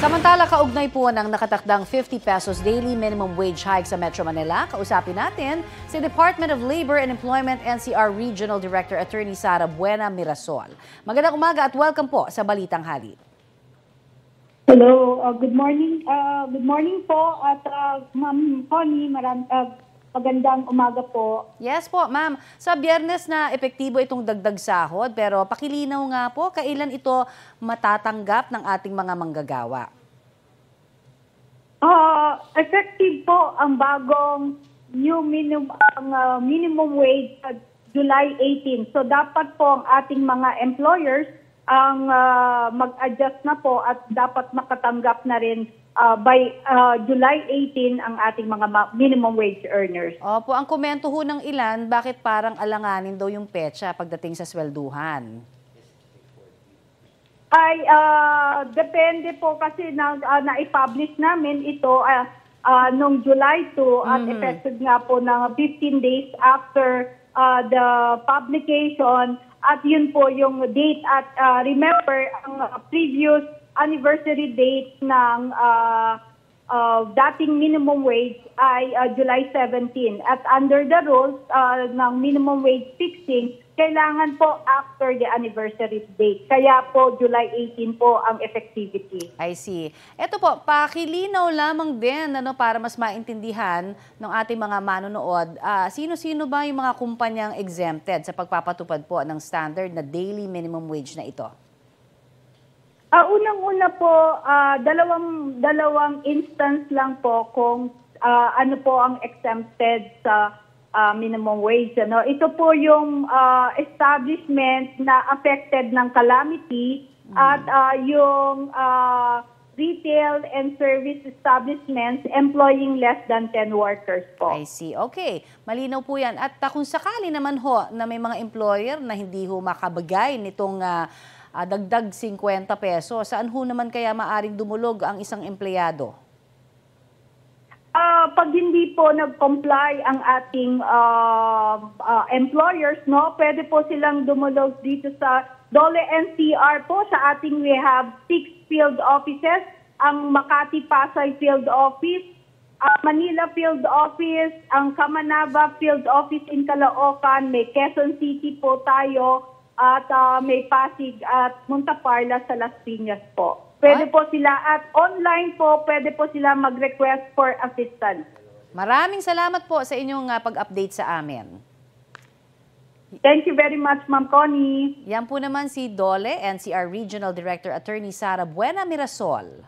Samantala, kaugnay po ng nakatakdang 50 pesos daily minimum wage hike sa Metro Manila, kausapin natin si Department of Labor and Employment NCR Regional Director Attorney Sara Buena Mirasol. Magandang umaga at welcome po sa Balitang Hali. Hello, good morning. Good morning po at Ma'am Connie, magandang umaga po. Yes po, ma'am. Sa Biyernes na epektibo itong dagdag sahod, pero pakilinaw nga po, kailan ito matatanggap ng ating mga manggagawa? Effective po ang bagong new minimum wage at July 18. So dapat po ang ating mga employers ang mag-adjust na po at dapat makatanggap na rin by July 18 ang ating mga minimum wage earners. Opo, ang komento ho ng ilan, bakit parang alanganin daw yung petsa pagdating sa swelduhan? Ay, depende po kasi na-publish namin ito noong July 2 at effective nga po ng 15 days after the publication. At yun po yung date at remember ang previous anniversary date ng dating minimum wage ay July 17. At under the rules ng minimum wage fixing, kailangan po after the anniversary date. Kaya po July 18 po ang effectivity. I see. Ito po, pakilinaw lamang din para mas maintindihan ng ating mga manonood. Sino-sino ba yung mga kumpanyang exempted sa pagpapatupad po ng standard na daily minimum wage na ito? Unang-una po, dalawang instance lang po kung ano po ang exempted sa minimum wage. Ito po yung establishment na affected ng calamity at yung retail and service establishments employing less than 10 workers po. I see. Okay. Malinaw po yan. At kung sakali naman ho na may mga employer na hindi ho makabagay nitong dagdag 50 peso, saan ho naman kaya maaring dumulog ang isang empleyado? Pag hindi po nag-comply ang ating employers, pwede po silang dumulog dito sa Dole NCR po. Sa ating we have 6 field offices, ang Makati Pasay Field Office, Manila Field Office, ang Kamanava Field Office in Caloocan, may Quezon City po tayo, at may Pasig at Muntaparla sa Las Piñas po. Pwede po sila at online po, pwede po sila mag-request for assistance. Maraming salamat po sa inyong pag-update sa amin. Thank you very much, Ma'am Connie. Yan po naman si Dole, NCR Regional Director Attorney Sara Buena Mirasol.